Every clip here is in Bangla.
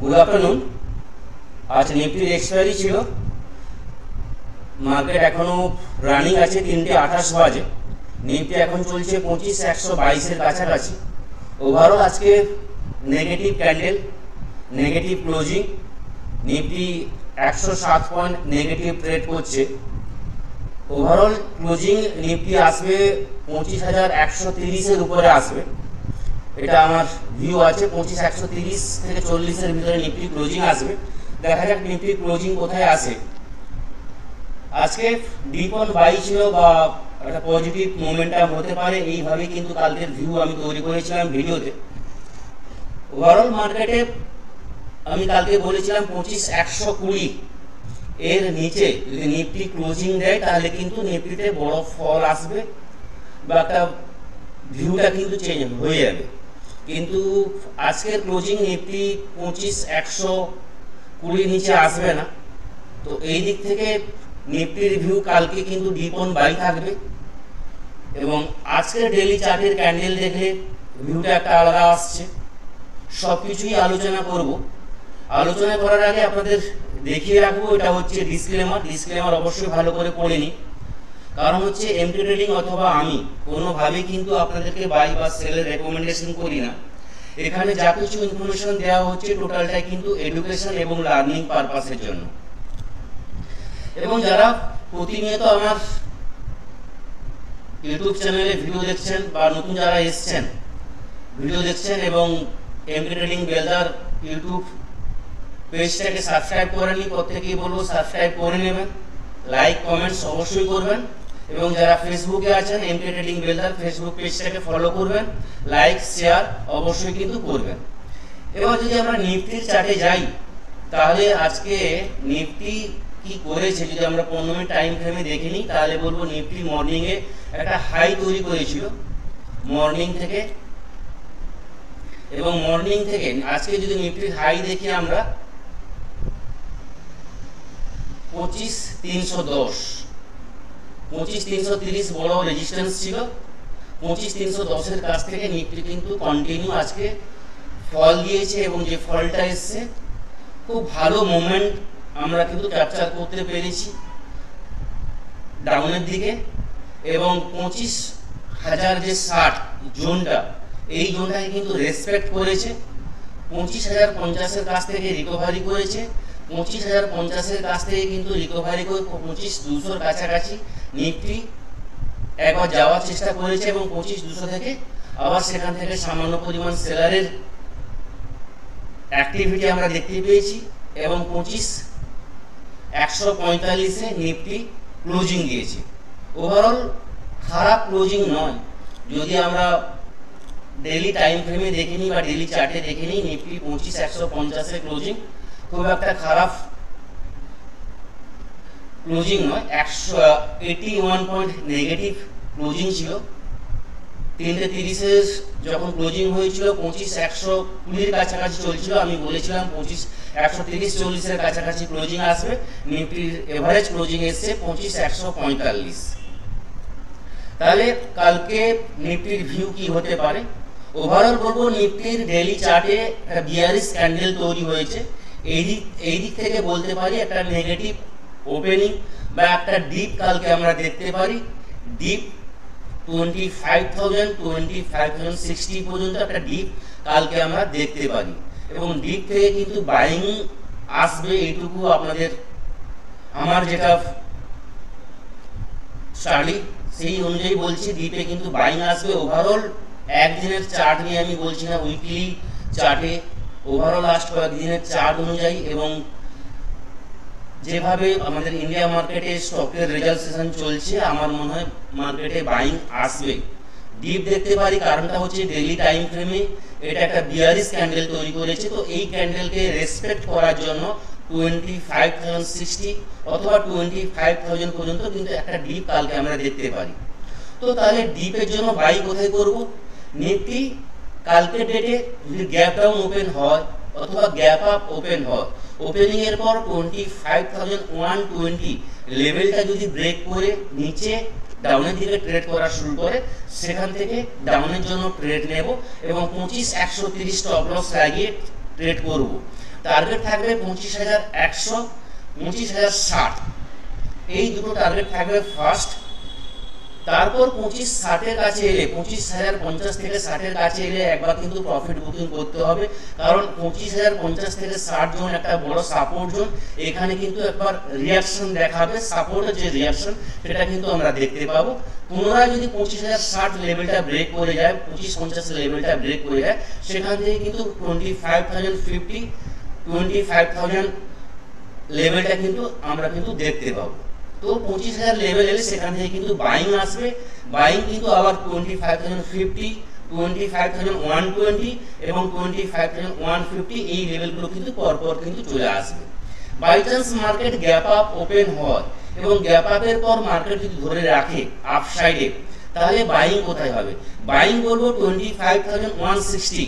Good afternoon. আজ নিফটির এক্সপায়ারি ছিল, মার্কেট এখনো রানিং আছে, 3:28 বাজে। নিফটি এখন চলছে 25,122-এর কাছাকাছি। ওভারঅল আজকে negative candle, negative closing. Nifty 107 point negative trade করছে। ওভারঅল ক্লোজিং নিফটি আসবে 25,130-এর উপরে আসবে, এটা আমার ভিউ আছে। 25,130 থেকে 40-এর ভিতরে নিফটি ক্লোজিং আসবে। দেখা যাক নিফটি ক্লোজিং কোথায় আসে। আজকে ডিপ অন বাই ছিল বা একটা পজিটিভ মোমেন্টাম হতে পারে, এইভাবে কিন্তু কালকের ভিউ আমি তৈরি করেছিলাম ভিডিওতে। ওভারঅল মার্কেটে আমি কালকে বলেছিলাম 25,120 এর নিচে যদি নিফটি ক্লোজিং দেয় তাহলে কিন্তু নিফটিতে বড় ফল আসবে বা একটা ভিউটা কিন্তু চেঞ্জ হয়ে যাবে। কিন্তু আজকের ক্লোজিং নিফটি 25,120 নিচে আসবে না। তো এই দিক থেকে নিফটির ভিউ কালকে কিন্তু ডিপ অন বাই থাকবে। এবং আজকের ডেইলি চার্টের ক্যান্ডেল দেখলে ভিউটা একটা আলাদা আসছে। সব কিছুই আলোচনা করব। আলোচনা করার আগে আপনাদের দেখিয়ে রাখবো, এটা হচ্ছে ডিসক্লেমার অবশ্যই ভালো করে পড়ে নিন। কারণ হচ্ছে এমটি ট্রেডিং অথবা আমি কোনোভাবেই কিন্তু আপনাদেরকে বাই বা সেলের রেকমেন্ডেশন করি না। এখানে যা কিছু ইনফরমেশন দেওয়া হচ্ছে টোটালটাই কিন্তু এডুকেশন এবং লার্নিং পারপাসের জন্য। এবং যারা প্রতিনিয়ত আমার ইউটিউব চ্যানেলে ভিডিও দেখছেন বা নতুন যারা এসছেন ভিডিও দেখছেন এবং এমটি ট্রেডিং বেলদার ইউটিউব পেজটাকে সাবস্ক্রাইব করেননি, প্রত্যেকেই বলবো সাবস্ক্রাইব করে নেবেন, লাইক কমেন্টস অবশ্যই করবেন। এবং যারা ফেসবুকে আছেন এমটি ট্রেডিং বেলদার ফেসবুক পেজটাকে ফলো করবেন, লাইক শেয়ার অবশ্যই কিন্তু করবেন। এবার যদি আমরা নিফটির চার্টে যাই তাহলে আজকে নিফটি কি করেছে যদি আমরা 15 মিনিট টাইম ফ্রেমে দেখে নিই তাহলে বলবো নিফটি মর্নিংয়ে একটা হাই তৈরি করেছিল মর্নিং থেকে। এবং মর্নিং থেকে আজকে যদি নিফটির হাই দেখি আমরা 25,310, 25,330 বড় রেজিস্ট্যান্স ছিল। 25,310-এর কাছ থেকে নিফটি কিন্তু কন্টিনিউ আজকে ফল দিয়েছে এবং যে ফলটা এসছে খুব ভালো মোমেন্ট আমরা কিন্তু ক্যাপচার করতে পেরেছি ডাউনের দিকে। এবং 25,060 জোনটা, এই জোনটাকে কিন্তু রেসপেক্ট করেছে। 25,050-এর কাছ থেকে রিকভারি করেছে। 25,050-এর কাছ থেকে কিন্তু রিকভারি করে 25,200-র কাছাকাছি নিফটি একবার যাওয়ার চেষ্টা করেছে এবং 25,200 থেকে আবার সেখান থেকে সামান্য পরিমাণ সেলারের অ্যাক্টিভিটি আমরা দেখতে পেয়েছি এবং 25,145-এ নিফটি ক্লোজিং দিয়েছে। ওভারঅল খারাপ ক্লোজিং নয়। যদি আমরা ডেইলি টাইম ফ্রেমে দেখে নিই বা ডেইলি চার্টে দেখে নিই নিফটি 25,150-এ ক্লোজিং খুব একটা খারাপ ক্লোজিং নয়। 81 পয়েন্ট নেগেটিভ ক্লোজিং ছিল। 3:30-এর যখন ক্লোজিং হয়েছিল 25,120-এর কাছাকাছি চলছিল, আমি বলেছিলাম 25,130-40-এর কাছাকাছি ক্লোজিং আসবে। নিফটির এভারেজ ক্লোজিং এসছে 25,145। তাহলে কালকে নিফটির ভিউ কি হতে পারে? ওভারঅল বলবো নিফটির ডেইলি চার্টে একটা বিয়ারিশ ক্যান্ডেল তৈরি হয়েছে। এই দিক থেকে বলতে পারি একটা নেগেটিভ ওপেনিং বা একটা ডিপ কালকে আমরা দেখতে পারি। ডিপ 25,000, 25,060 পর্যন্ত একটা ডিপ কালকে আমরা দেখতে পারি এবং ডিপ থেকে কিন্তু বাইং আসবে, এইটুকু আপনাদের আমার যেটা স্টাডি সেই অনুযায়ী বলছি ডিপে কিন্তু বাইং আসবে। ওভারঅল একদিনের চার্ট নিয়ে আমি বলছি না, উইকলি চার্টে ওভারঅল লাস্ট কয়েকদিনের চার্ট অনুযায়ী এবং যেভাবে আমাদের ইন্ডিয়া মার্কেটে স্টকের রেজাল্ট সেশন চলছে আমার মনে হয় মার্কেটে বাইং আসবে। ডিপ দেখতে পারি, কারণটা হচ্ছে ডেইলি টাইম ফ্রেমে এটা একটা বিয়ারিশ ক্যান্ডেল তৈরি করেছে। তো এই ক্যান্ডেলকে রেসপেক্ট করার জন্য 25,060 অথবা 25,000 পর্যন্ত কিন্তু একটা ডিপ কালকে আমরা দেখতে পারি। তো তাহলে ডিপের জন্য বাই কোথায় করব? নিফটি কালকে ডেটে যদি গ্যাপ ডাউন ওপেন হয় অথবা গ্যাপ আপ ওপেন হয়, ওপেনিং এর পর 25,120 লেভেলটা যদি ব্রেক করে নিচে ডাউনের দিকে ট্রেড করা শুরু করে, সেখান থেকে ডাউনের জন্য ট্রেড নেব এবং 25,130 স্টপ লস লাগিয়ে ট্রেড করব। টার্গেট থাকবে 25,100, 25,060, এই দুটো টার্গেট থাকবে ফার্স্ট। তারপর 25,60-এর কাছে এলে, 25,050 থেকে 60-এর কাছে এলে একবার কিন্তু প্রফিট বুকিং করতে হবে, কারণ 25,050 থেকে 60 জোন একটা বড় সাপোর্ট জোন। এখানে কিন্তু একবার রিয়াকশন দেখাবে, সাপোর্টের যে রিয়াকশন সেটা কিন্তু আমরা দেখতে পাবো। পুনরায় যদি 25,060 লেভেলটা ব্রেক করে যায়, 25,50 লেভেলটা ব্রেক করে যায়, সেখান থেকে কিন্তু 25,050, 25,000 লেভেলটা কিন্তু আমরা কিন্তু দেখতে পাবো। তো 25,000 লেভেল এলে সেখান থেকে কিন্তু বাইং আসবে। বাইং কিন্তু আবার 25,050, 25,120 এবং 25,150 এই লেভেলগুলো কিন্তু পরপর কিন্তু চলে আসবে। By chance market gap up open হয় এবং গ্যাপ আপের পর মার্কেট যদি ধরে রাখে আপসাইডে, তাহলে বাইং কোথায় হবে? বাইং বলবো 25,160,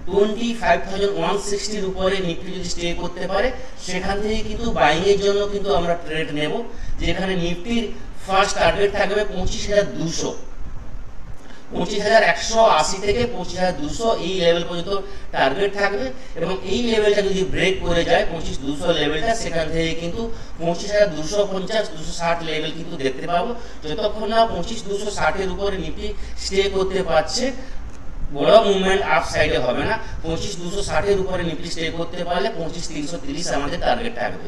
25,160-র উপরে নিফটি যদি স্টে করতে পারে, সেখান থেকে কিন্তু বাইং এর জন্য কিন্তু আমরা ট্রেড নেব। যেখানে নিফটির ফার্স্ট টার্গেট থাকবে 25,200, 25,180 থেকে 25,200 এই লেভেল পর্যন্ত টার্গেট থাকবে এবং এই লেভেলটা যদি ব্রেক করে যায় 25,200 লেভেলটা, সেখান থেকে কিন্তু 25,250, 260 লেভেল কিন্তু দেখতে পাবো। যতক্ষণ না 25,260-এর উপরে নিফটি স্টে করতে পারছে, বড় মুভমেন্ট আপ সাইডে হবে না। 25,260-এর উপরে নিফটি স্টে করতে পারলে 25,330 আমাদের টার্গেট থাকবে।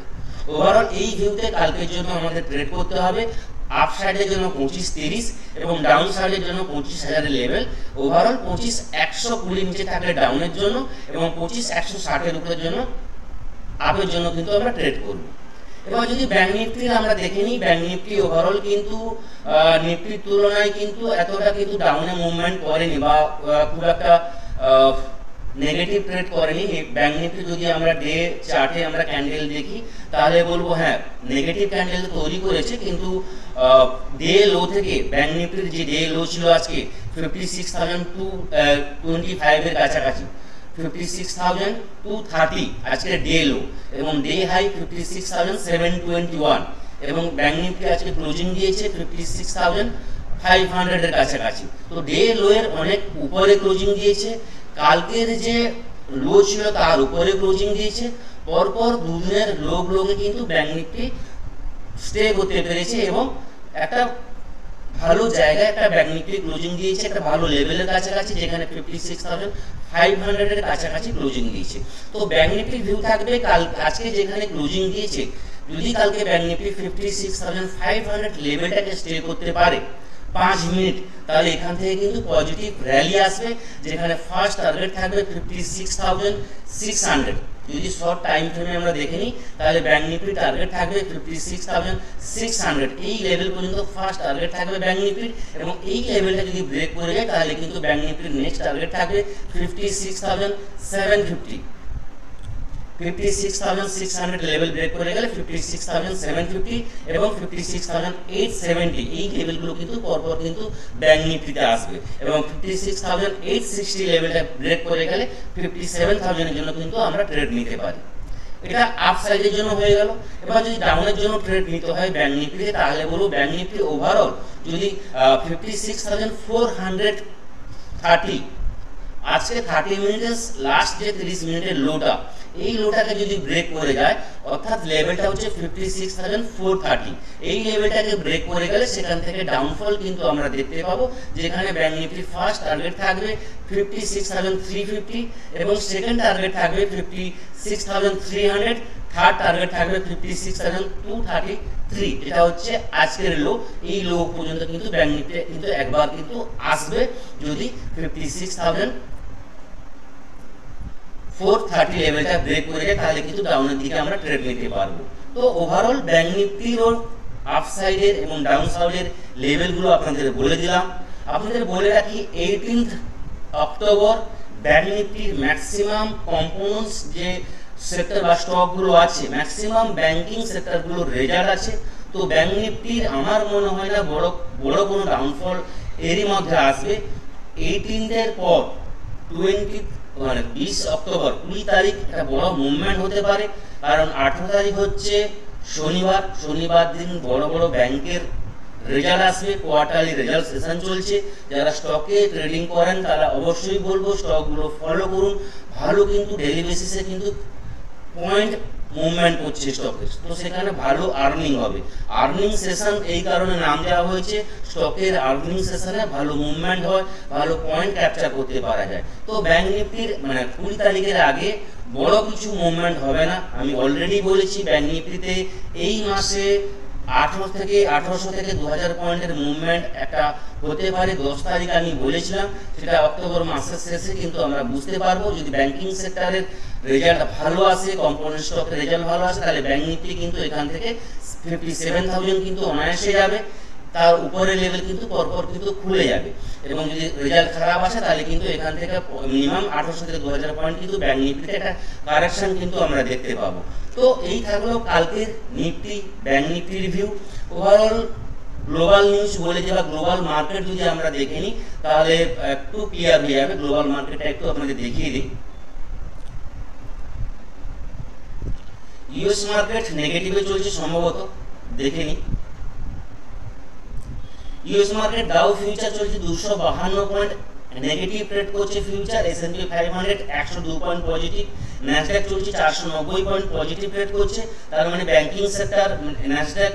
ওভারঅল এই ভিউতে কালকের জন্য আমাদের ট্রেড করতে হবে। আপ সাইডের জন্য 25,30 এবং ডাউন সাইডের জন্য 25,000-এর লেভেল। ওভারঅল 25,120 নিচে থাকলে ডাউনের জন্য এবং 25,160-এর উপরের জন্য আপের জন্য কিন্তু আমরা ট্রেড করব। এবার যদি ব্যাংক নিফটির আমরা দেখে নিই, ব্যাংক নিফটি ওভারঅল কিন্তু নিফটির তুলনায় কিন্তু এতটা কিন্তু ডাউনে মুভমেন্ট করেনি বা খুব একটা নেগেটিভ ট্রেড করেনি। ব্যাংক নিফটি যদি আমরা ডে চার্টে আমরা ক্যান্ডেল দেখি, তাহলে বলবো হ্যাঁ নেগেটিভ ক্যান্ডেল তৈরি করেছে, কিন্তু ডে লো থেকে ব্যাংক নিফটির যে ডে লো ছিল আজকে 56,225 এর কাছাকাছি, 56,230 আজকে ডে লো এবং ডে হাই 56,721 এবং ব্যাংক নিফটি আজকে ক্লোজিং দিয়েছে 56,500 এর কাছাকাছি। তো ডে লো এর অনেক উপরে ক্লোজিং দিয়েছে, কালকের যে লো ছিল তার উপরে ক্লোজিং দিয়েছে। পরপর দুদিনের লোগুলোকে কিন্তু ব্যাংক নিফটি স্টে করতে পেরেছে এবং একটা ভালো জায়গায় একটা ব্যাংক নিফটি ক্লোজিং দিয়েছে, একটা ভালো লেভেলের কাছাকাছি, যেখানে 56,500 এর কাছাকাছি ক্লোজিং দিয়েছে। তো ব্যাংক নিফটির ভিউ থাকবে আজকে যেখানে ক্লোজিং দিয়েছে, যদি কালকে ব্যাংক নিফটি 56,500 লেভেলটাকে স্টে করতে পারে 5 মিনিট, তাহলে এখান থেকে কিন্তু পজিটিভ র্যালি আসবে, যেখানে ফার্স্ট টার্গেট থাকবে 56,600। যদি শর্ট টাইম ফ্রেমে আমরা দেখে নিই, তাহলে ব্যাংক নিফটি টার্গেট থাকবে 56,600, এই লেভেল পর্যন্ত ফার্স্ট টার্গেট থাকবে ব্যাংক নিফটির এবং এই লেভেলটা যদি ব্রেক করে যায়, তাহলে কিন্তু ব্যাংক নিফটির নেক্সট টার্গেট থাকবে 56,750। 56,600 লেভেল ব্রেক করে গেলে 56,750 এবং 56,870 এই লেভেলগুলো কিন্তু পরপর কিন্তু ব্যাংক নিফটিতে আসবে এবং 56,860 লেভেলটা ব্রেক করে গেলে 57,000 এর জন্য কিন্তু আমরা ট্রেড নিতে পারি। এটা আপ সাইডের জন্য হয়ে গেল। এবার যদি ডাউনের জন্য ট্রেড নিতে হয় ব্যাংক নিফটিতে, তাহলে বলবো ব্যাংক নিফটি ওভারঅল যদি 56,430 আজকে 30 মিনিটের লাস্ট যে 30 মিনিটের লোটা, এই লোটাকে যদি ব্রেক করে যায়, অর্থাৎ লেভেলটা হচ্ছে 56,430, এই লেভেলটাকে ব্রেক করে গেলে সেখান থেকে ডাউনফল কিন্তু আমরা দেখতে পাবো, যেখানে ব্যাংক নিফটি ফার্স্ট টার্গেট থাকবে 56,350 এবং সেকেন্ড টার্গেট থাকবে 56,300, থার্ড টার্গেট থাকবে 56,233। এটা হচ্ছে আজকের লো। এই লো পর্যন্ত কিন্তু ব্যাংক নিফটি কিন্তু একবার কিন্তু আসবে যদি 56,430 লেভেলটা ব্রেক করে যায়, তাহলে কিন্তু ডাউনের দিকে আমরা ট্রেড নিতে পারবো। তো ওভারঅল ব্যাংক নিফটির আপ সাইডের এবং ডাউন সাইডের লেভেলগুলো আপনাদের বলে দিলাম। আপনাদের বলে রাখি 18 অক্টোবর ব্যাংক নিফটির ম্যাক্সিমাম কম্পোনেন্টস যে সেক্টর বা স্টকগুলো আছে, ম্যাক্সিমাম ব্যাংকিং সেক্টরগুলোর রেজাল্ট আছে। তো ব্যাংক নিফটির আমার মনে হয় না বড় কোনো ডাউনফল এরই মধ্যে আসবে। 18 পর 20 অক্টোবর 20 তারিখ একটা বড় মুভমেন্ট হতে পারে, কারণ 18 তারিখ হচ্ছে শনিবার দিন বড় বড় ব্যাংকের রেজাল্ট আসবে, কোয়ার্টারলি রেজাল্ট সেশন চলছে। যারা স্টকে ট্রেডিং করেন তারা অবশ্যই বলবো স্টকগুলো ফলো করুন, ভালো কিন্তু ডেইলি বেসিসে কিন্তু পয়েন্ট মুভমেন্ট করছে স্টকের, তো সেখানে ভালো আর্নিং হবে। আর্নিং সেশন এই কারণে নাম দেওয়া হয়েছে, স্টকের আর্নিং সেশনে ভালো মুভমেন্ট হয়, ভালো পয়েন্ট ক্যাপচার করতে পারা যায়। তো ব্যাংক নিফটির 20 তারিখের আগে বড় কিছু মুভমেন্ট হবে না। আমি অলরেডি বলেছি ব্যাংক নিফটিতে এই মাসে 1800 থেকে 2000 পয়েন্টের মুভমেন্ট একটা হতে পারে। 10 তারিখ আমি বলেছিলাম, সেটা অক্টোবর মাসের শেষে কিন্তু আমরা বুঝতে পারবো। যদি ব্যাংকিং সেক্টরের রেজাল্ট ভালো আসে, কম্পোনেন্ট স্টকের রেজাল্ট ভালো আসে, তাহলে ব্যাংক নিফটি কিন্তু এখান থেকে 57,000 কিন্তু অনায়াসে যাবে। তার উপরের লেভেল কিন্তু পরপর কিন্তু খুলে যাবে। এবং যদি রেজাল্ট খারাপ আসে তাহলে কিন্তু এখান থেকে মিনিমাম 1800 থেকে 2000 পয়েন্ট কিন্তু ব্যাংক নিফটিতে একটা কারেকশন কিন্তু আমরা দেখতে পাবো। তো এই থাকলো কালকের Nifty bank Nifty review. Overall global news বলে যে বা গ্লোবাল মার্কেট যদি আমরা দেখে নিই তাহলে একটু ক্লিয়ার হয়ে যাবে। গ্লোবাল মার্কেটটা একটু আপনাদের দেখিয়ে দিই। ইউএস মার্কেট নেগেটিভে চলছে সম্ভবত, দেখে নিই। ইউএস মার্কেট ডাউ ফিউচার চলছে 252 পয়েন্ট নেগেটিভ ট্রেড করছে future. S&P 500 102 point positive. Nasdaq চলছে 490 পয়েন্ট পজিটিভ ট্রেড করছে। তার মানে ব্যাংকিং সেক্টর ন্যাসড্যাক,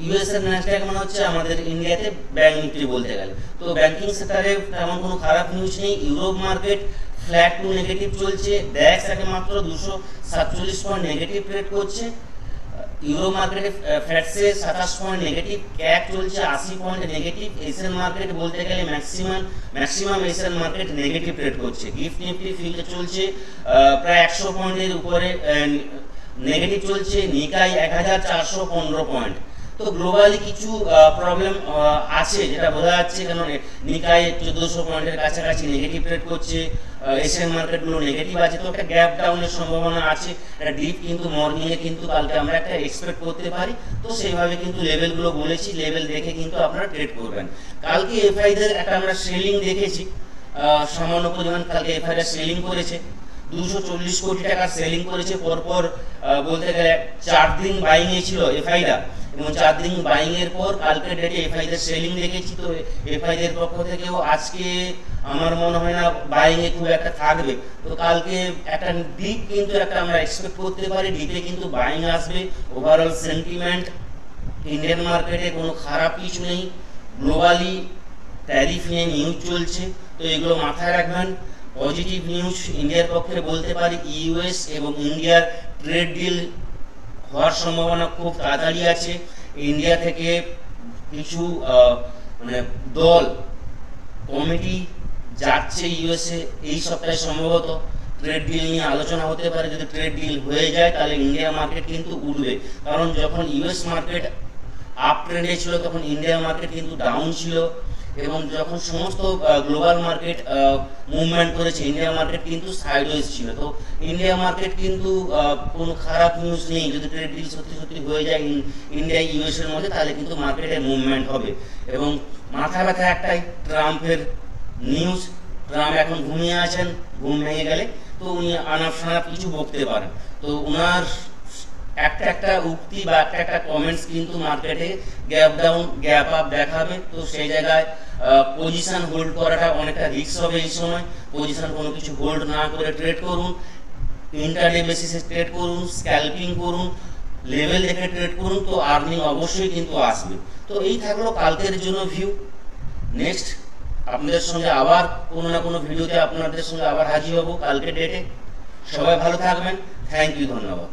ইউএস এর ন্যাসড্যাক মানে হচ্ছে আমাদের ইন্ডিয়াতে ব্যাংক নিফটি বলতে গেলে। তো ব্যাংকিং সেক্টরে তেমন কোনো খারাপ নিউজ নেই। Europe market flat to negative চলছে। ড্যাক্স মাত্র 247 পয়েন্ট নেগেটিভ ট্রেড করছে। ইউরো মার্কেটে ফ্যাটসে 27 পয়েন্ট নেগেটিভ। ক্যাপ চলছে 80 পয়েন্ট নেগেটিভ। এশিয়ান মার্কেট বলতে গেলে maximum Asian market negative trade করছে। গিফট নিফটি ফিউচার চলছে প্রায় 100 পয়েন্টের উপরে নেগেটিভ চলছে। নিকাই 1415 পয়েন্ট। তো গ্লোবালি কিছু প্রবলেম আছে যেটা বোঝা যাচ্ছে, কারণ নিকাই 1400 পয়েন্টের কাছাকাছি নেগেটিভ ট্রেড করছে। এশিয়ান মার্কেটগুলো নেগেটিভ আছে, তো একটা গ্যাপ ডাউনের সম্ভাবনা আছে। একটা ডিপ কিন্তু মর্নিংয়ে কিন্তু কালকে আমরা একটা এক্সপেক্ট করতে পারি। তো সেইভাবে কিন্তু লেভেলগুলো বলেছি, লেভেল দেখে কিন্তু আপনারা ট্রেড করবেন। কালকে এফআইদের একটা আমরা সেলিং দেখেছি, সামান্য পরিমাণ কালকে এফআইরা সেলিং করেছে। 240 কোটি টাকার সেলিং করেছে পরপর, বলতে গেলে 4 দিন বাইং এ ছিল এফআইরা, এবং 4 দিন বাইং এর পর কালকে ডেটে এফআইদের সেলিং দেখেছি। তো এফআইদের পক্ষ থেকেও আজকে আমার মনে হয় না বাইং এ খুব একটা থাকবে। তো কালকে একটা ডিপ কিন্তু একটা আমরা এক্সপেক্ট করতে পারি, ডিপে কিন্তু বাইং আসবে। ওভারঅল সেন্টিমেন্ট ইন্ডিয়ান মার্কেটে কোনো খারাপ কিছু নেই। গ্লোবালি ট্যারিফ নিয়ে নিউজ চলছে, তো এগুলো মাথায় রাখবেন। পজিটিভ নিউজ ইন্ডিয়ার পক্ষে বলতে পারি, ইউএস এবং ইন্ডিয়ার ট্রেড ডিল হওয়ার সম্ভাবনা খুব তাড়াতাড়ি আছে। ইন্ডিয়া থেকে কিছু দল কমিটি যাচ্ছে ইউএসএ এই সপ্তাহে, সম্ভবত ট্রেড ডিল নিয়ে আলোচনা হতে পারে। যদি ট্রেড ডিল হয়ে যায় তাহলে ইন্ডিয়া মার্কেট কিন্তু উঠবে, কারণ যখন ইউএস মার্কেট আপ ট্রেন্ডে ছিল তখন ইন্ডিয়া মার্কেট কিন্তু ডাউন ছিল। এবং যখন সমস্ত গ্লোবাল মার্কেট মুভমেন্ট করেছে, ইন্ডিয়া মার্কেট কিন্তু সাইডওয়েজ ছিল। তো ইন্ডিয়া মার্কেট কিন্তু কোনো খারাপ নিউজ নেই। যদি ট্রেড ডিল সত্যি হয়ে যায় ইন্ডিয়া ইউএস এর মধ্যে, তাহলে কিন্তু মার্কেটে মুভমেন্ট হবে। এবং মাথা ব্যথা একটাই, ট্রাম্পের নিউজ। ট্রাম্প এখন ঘুমিয়ে আছেন, ঘুম ভেঙে গেলে তো উনি আনাপ শনাপ কিছু বকতে পারেন। তো ওনার একটা উক্তি বা একটা কমেন্টস কিন্তু মার্কেটে গ্যাপ ডাউন গ্যাপ আপ দেখাবে। তো সেই জায়গায় পজিশন হোল্ড করাটা অনেকটা রিস্ক হবে। এই সময় পজিশন কোনো কিছু হোল্ড না করে ট্রেড করুন, ইন্টারডে বেসিসে ট্রেড করুন, স্ক্যালপিং করুন, লেভেল দেখে ট্রেড করুন, তো আর্নিং অবশ্যই কিন্তু আসবে। তো এই থাকলো কালকের জন্য ভিউ। নেক্সট আপনাদের সঙ্গে আবার কোনো না কোনো ভিডিওতে আপনাদের সঙ্গে আবার হাজির হব কালকে ডেটে। সবাই ভালো থাকবেন। থ্যাংক ইউ, ধন্যবাদ।